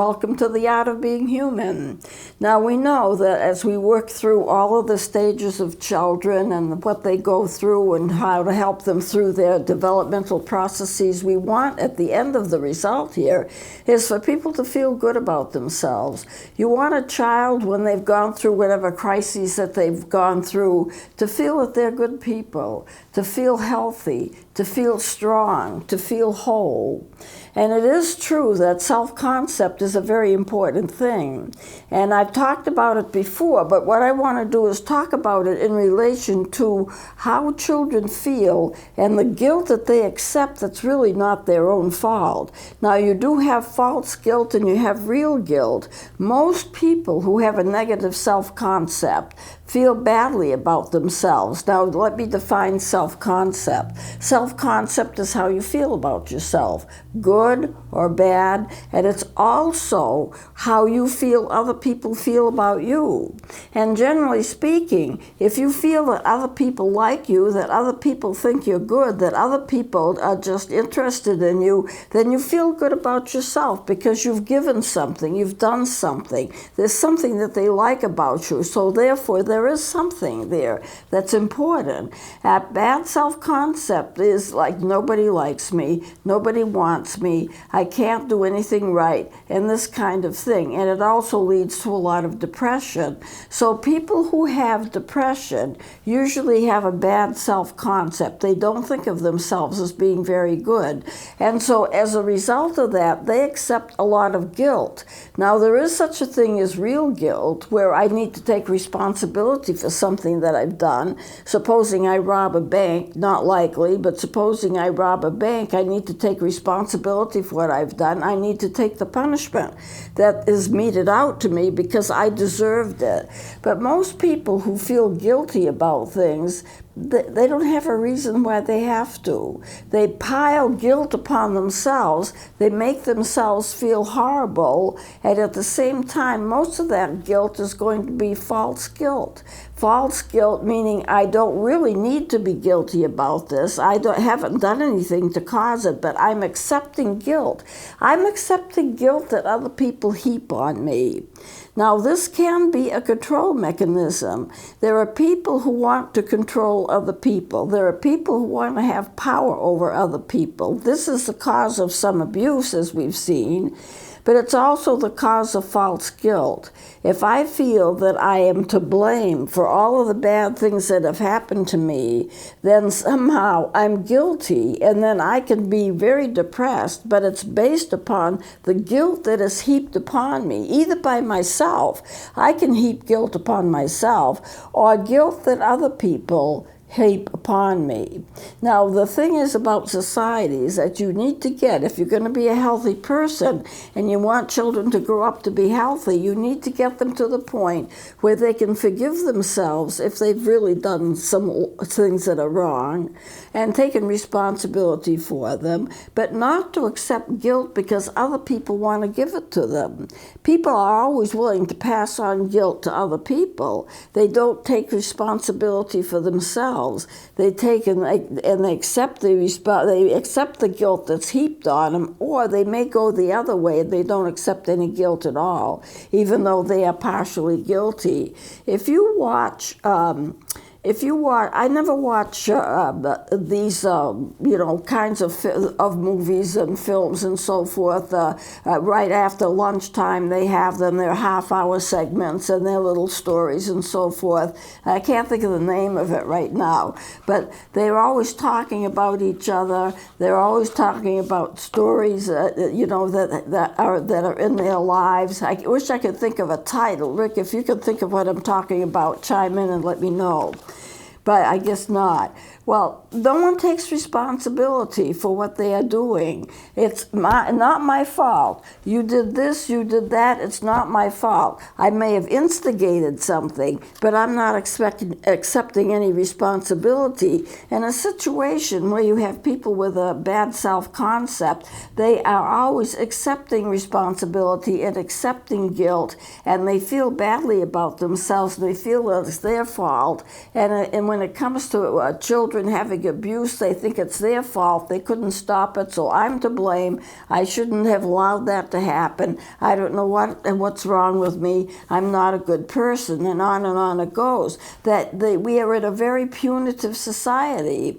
welcome to the Art of Being Human. Now we know that as we work through all of the stages of children and what they go through and how to help them through their developmental processes, we want at the end of the result here is for people to feel good about themselves. You want a child, when they've gone through whatever crises that they've gone through, to feel that they're good people, to feel healthy, to feel strong, to feel whole. And it is true that self-concept is a very important thing. And I've talked about it before, but what I want to do is talk about it in relation to how children feel and the guilt that they accept that's really not their own fault. Now, you do have false guilt and you have real guilt. Most people who have a negative self-concept feel badly about themselves. Now, let me define self-concept. Self-concept is how you feel about yourself, good or bad, and it's also how you feel other people feel about you. And generally speaking, if you feel that other people like you, that other people think you're good, that other people are just interested in you, then you feel good about yourself because you've given something, you've done something. There's something that they like about you, so therefore there is something there that's important. Bad self-concept is like, nobody likes me, nobody wants me, I can't do anything right, and this kind of thing. And it also leads to a lot of depression. So people who have depression usually have a bad self-concept. They don't think of themselves as being very good. And so as a result of that, they accept a lot of guilt. Now, there is such a thing as real guilt, where I need to take responsibility for something that I've done. Supposing I rob a bank, not likely, but supposing I rob a bank, I need to take responsibility for what I've done. I need to take the punishment that is meted out to me because I deserved it. But most people who feel guilty about things, they don't have a reason why they have to. They pile guilt upon themselves. They make themselves feel horrible. And at the same time, most of that guilt is going to be false guilt. False guilt meaning I don't really need to be guilty about this. I haven't done anything to cause it, but I'm accepting guilt. I'm accepting guilt that other people heap on me. Now, this can be a control mechanism. There are people who want to control other people. There are people who want to have power over other people. This is the cause of some abuse, as we've seen, but it's also the cause of false guilt. If I feel that I am to blame for all of the bad things that have happened to me, then somehow I'm guilty, and then I can be very depressed, but it's based upon the guilt that is heaped upon me, either by myself. I can heap guilt upon myself, or guilt that other people heap upon me. Now, the thing is about society is that you need to get, if you're going to be a healthy person and you want children to grow up to be healthy, you need to get them to the point where they can forgive themselves if they've really done some things that are wrong and taken responsibility for them, but not to accept guilt because other people want to give it to them. People are always willing to pass on guilt to other people. They don't take responsibility for themselves. They take and they accept the guilt that's heaped on them, or they may go the other way and they don't accept any guilt at all, even though they are partially guilty. If you watch, I never watch these, kinds of movies and films and so forth. Right after lunchtime, they have them. They're half-hour segments and their little stories and so forth. I can't think of the name of it right now, but they're always talking about each other. They're always talking about stories, that are in their lives. I wish I could think of a title. Rick, if you can think of what I'm talking about, chime in and let me know. But I guess not. Well, no one takes responsibility for what they are doing. It's not my fault. You did this, you did that, it's not my fault. I may have instigated something, but I'm not accepting any responsibility. In a situation where you have people with a bad self-concept, they are always accepting responsibility and accepting guilt, and they feel badly about themselves. They feel that it's their fault. And when when it comes to children having abuse, they think it's their fault. They couldn't stop it, so I'm to blame. I shouldn't have allowed that to happen. I don't know what's wrong with me. I'm not a good person, and on it goes. We are in a very punitive society.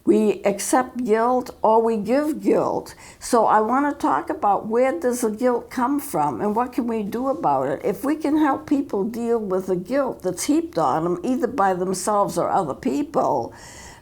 We accept guilt or we give guilt. So I want to talk about where does the guilt come from and what can we do about it. If we can help people deal with the guilt that's heaped on them, either by themselves or other people,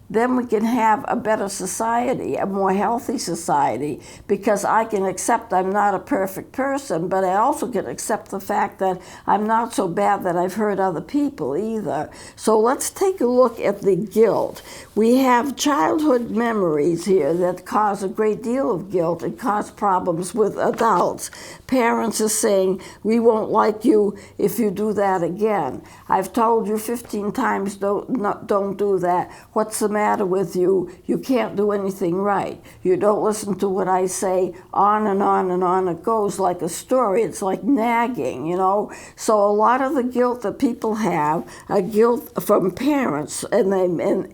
then we can have a better society, a more healthy society, because I can accept I'm not a perfect person, but I also can accept the fact that I'm not so bad that I've hurt other people either. So let's take a look at the guilt. We have childhood memories here that cause a great deal of guilt and cause problems with adults. Parents are saying, we won't like you if you do that again. I've told you 15 times, don't do that. What's the matter with you? You can't do anything right. You don't listen to what I say. On and on and on it goes like a story. It's like nagging, you know. So a lot of the guilt that people have are guilt from parents, and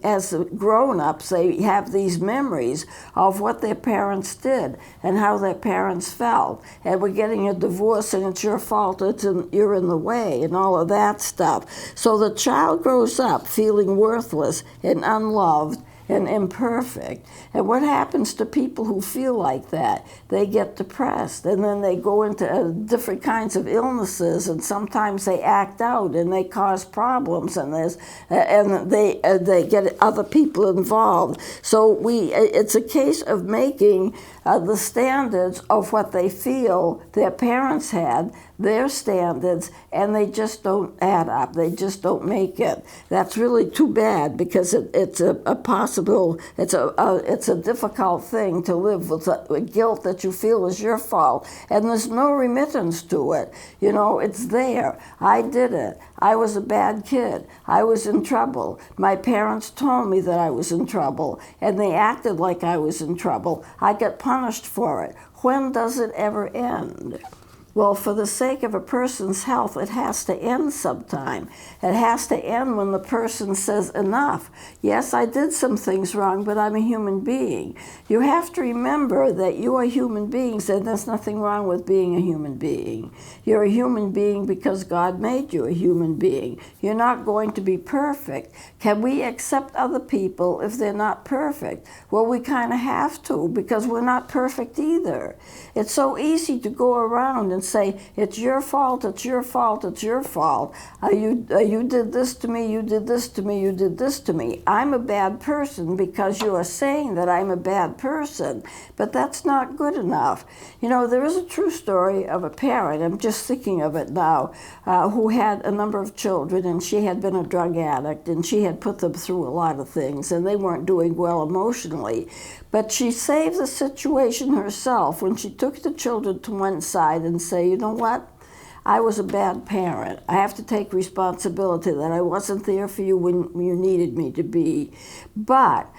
as grown-ups, they have these memories of what their parents did and how their parents felt. And we're getting a divorce and it's your fault, you're in the way, and all of that stuff. So the child grows up feeling worthless and unloved and imperfect. And what happens to people who feel like that? They get depressed, and then they go into different kinds of illnesses, and sometimes they act out and they cause problems, and they get other people involved. So it's a case of making the standards of what they feel their parents had their standards, and they just don't add up. They just don't make it. That's really too bad, because it's a difficult thing to live with a guilt that you feel is your fault, and there's no remittance to it. You know, it's there. I did it. I was a bad kid. I was in trouble. My parents told me that I was in trouble, and they acted like I was in trouble. I got punished for it. When does it ever end? Well, for the sake of a person's health, it has to end sometime. It has to end when the person says enough. Yes, I did some things wrong, but I'm a human being. You have to remember that you are human beings, and there's nothing wrong with being a human being. You're a human being because God made you a human being. You're not going to be perfect. Can we accept other people if they're not perfect? Well, we kind of have to, because we're not perfect either. It's so easy to go around and say, it's your fault, it's your fault, it's your fault. You did this to me, you did this to me, you did this to me. I'm a bad person because you are saying that I'm a bad person, but that's not good enough. You know, there is a true story of a parent, I'm just thinking of it now, who had a number of children, and she had been a drug addict, and she had put them through a lot of things, and they weren't doing well emotionally. But she saved the situation herself when she took the children to one side and said, you know what? I was a bad parent. I have to take responsibility that I wasn't there for you when you needed me to be. But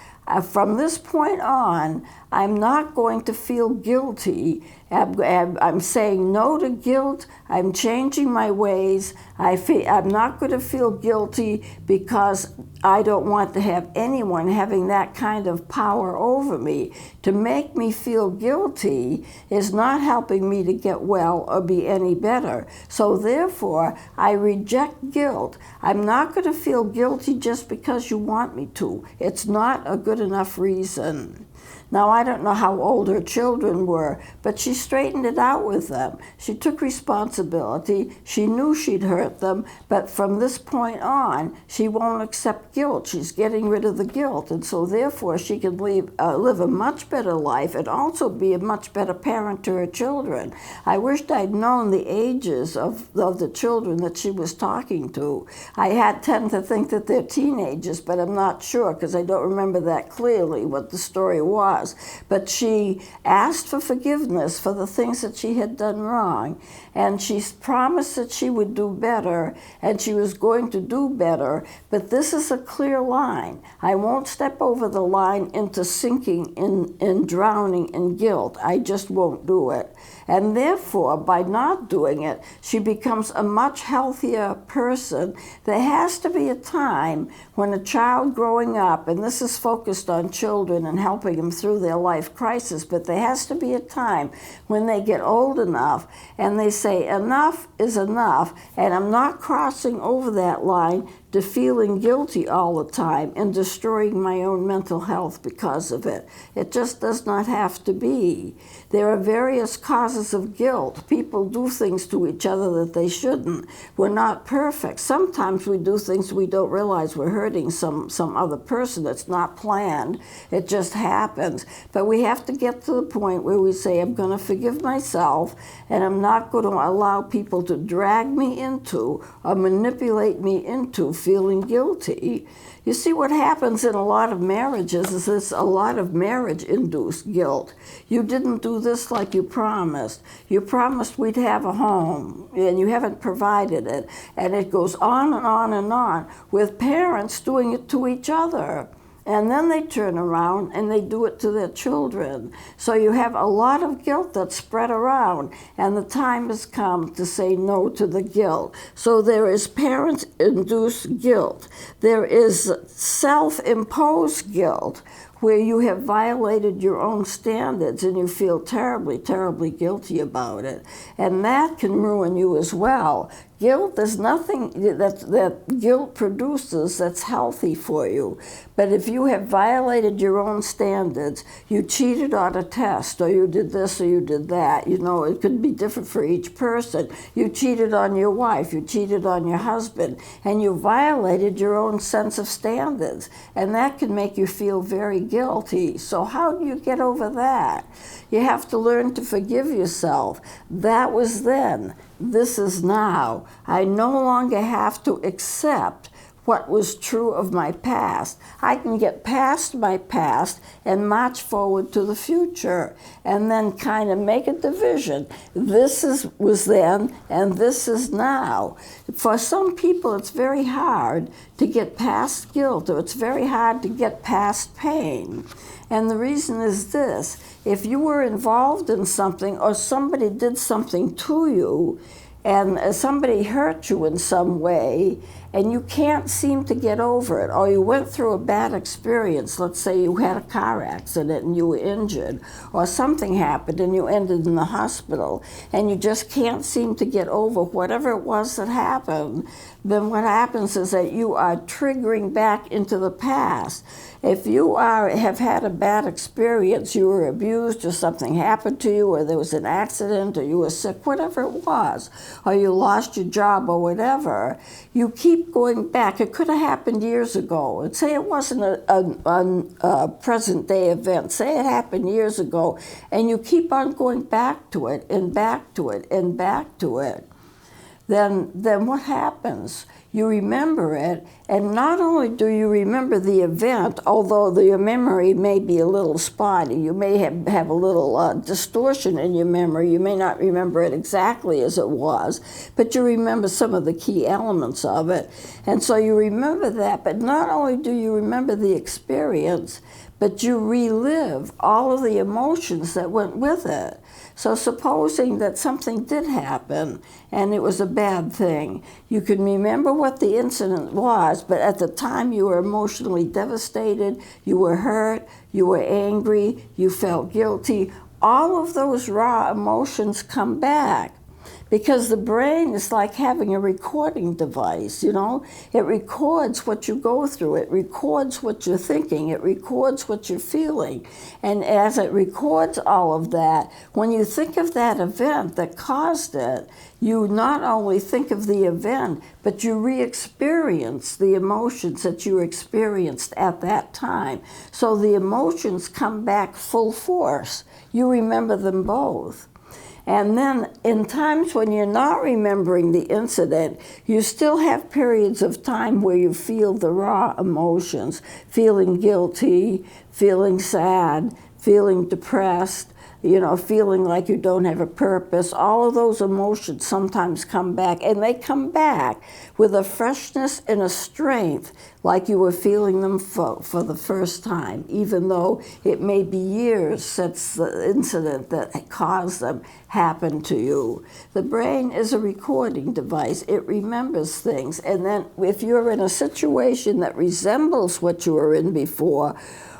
from this point on, I'm not going to feel guilty. I'm saying no to guilt. I'm changing my ways. I'm not going to feel guilty because I don't want to have anyone having that kind of power over me. To make me feel guilty is not helping me to get well or be any better. So therefore, I reject guilt. I'm not going to feel guilty just because you want me to. It's not a good enough reason. Now, I don't know how old her children were, but she straightened it out with them. She took responsibility. She knew she'd hurt them, but from this point on, she won't accept guilt. She's getting rid of the guilt, and so therefore she can live a much better life and also be a much better parent to her children. I wished I'd known the ages of the children that she was talking to. I tend to think that they're teenagers, but I'm not sure because I don't remember that clearly what the story was. But she asked for forgiveness for the things that she had done wrong, and she promised that she would do better, and she was going to do better. But this is a clear line. I won't step over the line into sinking in drowning in guilt. I just won't do it. And therefore, by not doing it, she becomes a much healthier person. There has to be a time when a child growing up, and this is focused on children and helping them through their life crisis, but there has to be a time when they get old enough and they say, enough is enough, and I'm not crossing over that line to feeling guilty all the time and destroying my own mental health because of it. It just does not have to be. There are various causes of guilt. People do things to each other that they shouldn't. We're not perfect. Sometimes we do things we don't realize we're hurting some other person. It's not planned. It just happens. But we have to get to the point where we say, I'm going to forgive myself, and I'm not going to allow people to drag me into or manipulate me into feeling guilty. You see, what happens in a lot of marriages is there's a lot of marriage-induced guilt. You didn't do this like you promised. You promised we'd have a home, and you haven't provided it. And it goes on and on and on, with parents doing it to each other. And then they turn around and they do it to their children. So you have a lot of guilt that's spread around, and the time has come to say no to the guilt. So there is parent-induced guilt. There is self-imposed guilt, where you have violated your own standards and you feel terribly, terribly guilty about it. And that can ruin you as well. Guilt, there's nothing that guilt produces that's healthy for you. But if you have violated your own standards, you cheated on a test, or you did this or you did that, you know, it could be different for each person. You cheated on your wife, you cheated on your husband, and you violated your own sense of standards. And that can make you feel very guilty. So how do you get over that? You have to learn to forgive yourself. That was then. This is now. I no longer have to accept what was true of my past. I can get past my past and march forward to the future, and then kind of make a division. This was then, and this is now. For some people, it's very hard to get past guilt, or it's very hard to get past pain. And the reason is this: if you were involved in something, or somebody did something to you, and somebody hurt you in some way, and you can't seem to get over it, or you went through a bad experience, let's say you had a car accident and you were injured, or something happened and you ended in the hospital, and you just can't seem to get over whatever it was that happened, then what happens is that you are triggering back into the past. If you have had a bad experience, you were abused, or something happened to you, or there was an accident, or you were sick, whatever it was, or you lost your job or whatever, you keep going back. It could have happened years ago. And say it wasn't a present day event. Say it happened years ago, and you keep on going back to it and back to it and back to it. Then what happens? You remember it, and not only do you remember the event, although your memory may be a little spotty, you may have a little distortion in your memory, you may not remember it exactly as it was, but you remember some of the key elements of it. And so you remember that, but not only do you remember the experience, but you relive all of the emotions that went with it. So supposing that something did happen and it was a bad thing, you can remember what the incident was, but at the time you were emotionally devastated, you were hurt, you were angry, you felt guilty. All of those raw emotions come back. Because the brain is like having a recording device, you know? It records what you go through. It records what you're thinking. It records what you're feeling. And as it records all of that, when you think of that event that caused it, you not only think of the event, but you re-experience the emotions that you experienced at that time. So the emotions come back full force. You remember them both. And then in times when you're not remembering the incident, you still have periods of time where you feel the raw emotions, feeling guilty, feeling sad, feeling depressed. feeling like you don't have a purpose. All of those emotions sometimes come back, and they come back with a freshness and a strength like you were feeling them for the first time, even though it may be years since the incident that caused them happened to you. The brain is a recording device. It remembers things, and then if you're in a situation that resembles what you were in before,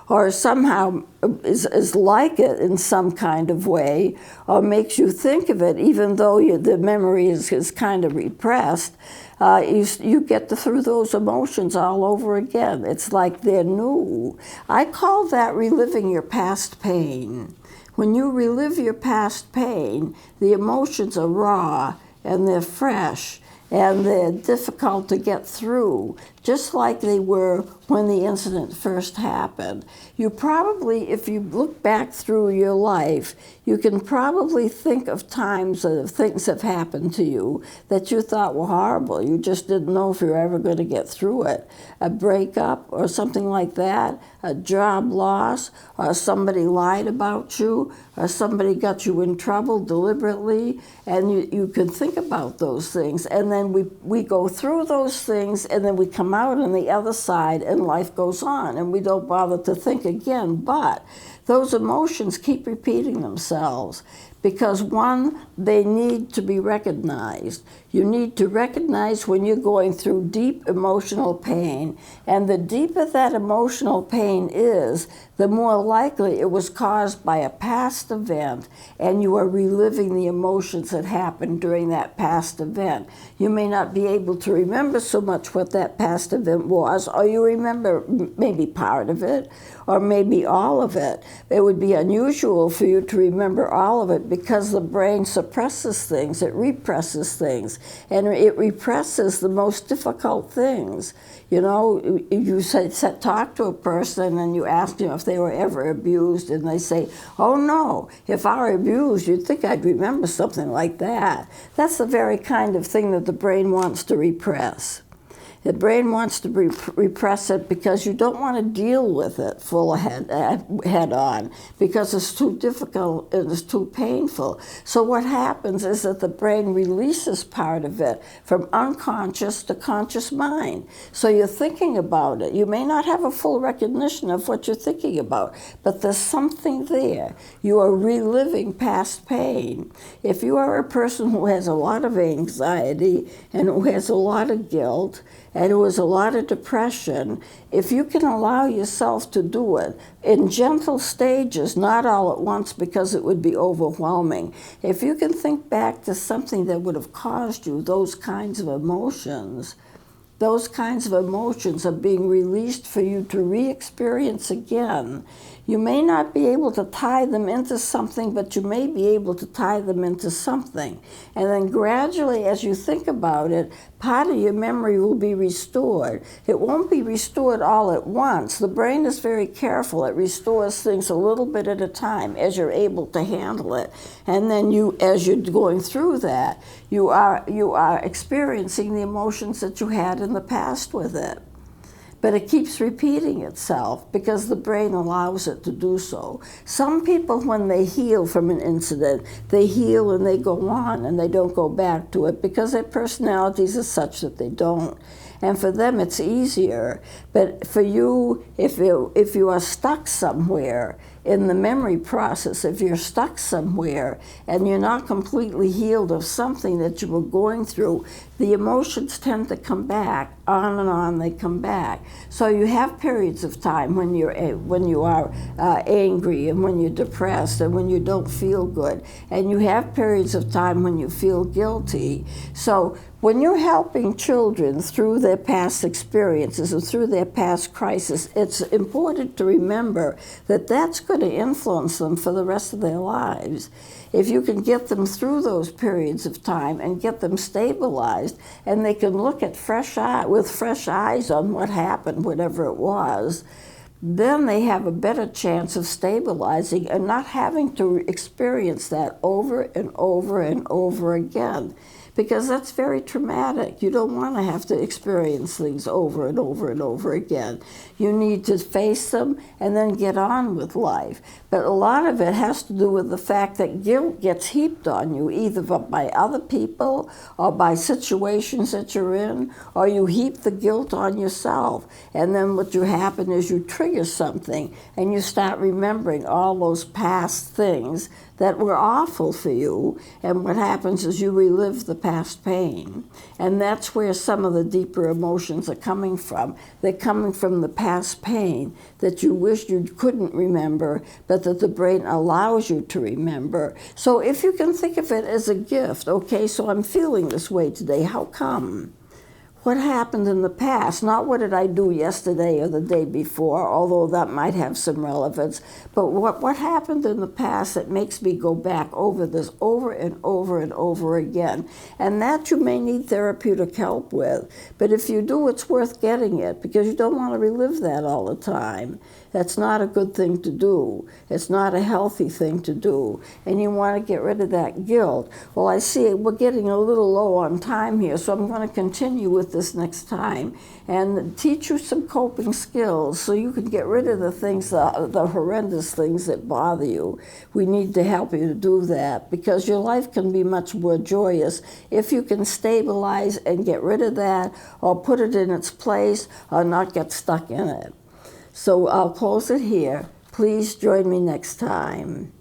or somehow is like it in some kind of way, or makes you think of it, even though the memory is kind of repressed, you get through those emotions all over again. It's like they're new. I call that reliving your past pain. When you relive your past pain, the emotions are raw and they're fresh and they're difficult to get through, just like they were when the incident first happened. You probably, if you look back through your life, you can probably think of times that things have happened to you that you thought were horrible. You just didn't know if you were ever going to get through it. A breakup or something like that, a job loss, or somebody lied about you, or somebody got you in trouble deliberately, and you can think about those things. And then we go through those things, and then we come out on the other side, and life goes on, and we don't bother to think again. But those emotions keep repeating themselves because, one, they need to be recognized. You need to recognize when you're going through deep emotional pain, and the deeper that emotional pain is, the more likely it was caused by a past event, and you are reliving the emotions that happened during that past event. You may not be able to remember so much what that past event was, or you remember maybe part of it, or maybe all of it. It would be unusual for you to remember all of it because the brain suppresses things, it represses things, and it represses the most difficult things. You talk to a person and you ask them if they were ever abused, and they say, oh no, if I were abused, you'd think I'd remember something like that. That's the very kind of thing that the brain wants to repress. The brain wants to repress it because you don't want to deal with it head on because it's too difficult and it's too painful. So what happens is that the brain releases part of it from unconscious to conscious mind. So you're thinking about it. You may not have a full recognition of what you're thinking about, but there's something there. You are reliving past pain. If you are a person who has a lot of anxiety and who has a lot of guilt, and it was a lot of depression, if you can allow yourself to do it in gentle stages, not all at once because it would be overwhelming, if you can think back to something that would have caused you those kinds of emotions are being released for you to re-experience again. You may not be able to tie them into something, but you may be able to tie them into something. And then gradually, as you think about it, part of your memory will be restored. It won't be restored all at once. The brain is very careful. It restores things a little bit at a time as you're able to handle it. And then as you're going through that, you are experiencing the emotions that you had in the past with it. But it keeps repeating itself because the brain allows it to do so. Some people, when they heal from an incident, they heal and they go on and they don't go back to it because their personalities are such that they don't. And for them, it's easier. But for you, if you are stuck somewhere in the memory process, if you're stuck somewhere and you're not completely healed of something that you were going through, the emotions tend to come back, on and on they come back. So you have periods of time when you are angry and when you're depressed and when you don't feel good. And you have periods of time when you feel guilty. So when you're helping children through their past experiences and through their past crisis, it's important to remember that that's going to influence them for the rest of their lives. If you can get them through those periods of time and get them stabilized, and they can look at with fresh eyes on what happened, whatever it was, then they have a better chance of stabilizing and not having to experience that over and over and over again. because that's very traumatic. You don't want to have to experience things over and over and over again. You need to face them and then get on with life. But a lot of it has to do with the fact that guilt gets heaped on you, either by other people or by situations that you're in, or you heap the guilt on yourself. And then what you happen is you trigger something and you start remembering all those past things that were awful for you, and what happens is you relive the past pain. And that's where some of the deeper emotions are coming from. They're coming from the past pain that you wish you couldn't remember, but that the brain allows you to remember. So if you can think of it as a gift, okay, so I'm feeling this way today, how come? What happened in the past, not what did I do yesterday or the day before, although that might have some relevance, but what happened in the past that makes me go back over this over and over and over again. And that you may need therapeutic help with, but if you do, it's worth getting it, because you don't want to relive that all the time. That's not a good thing to do. It's not a healthy thing to do. And you want to get rid of that guilt. Well, I see we're getting a little low on time here, so I'm going to continue with this next time and teach you some coping skills so you can get rid of the things, the horrendous things that bother you. We need to help you to do that, because your life can be much more joyous if you can stabilize and get rid of that, or put it in its place, or not get stuck in it. So I'll close it here. Please join me next time.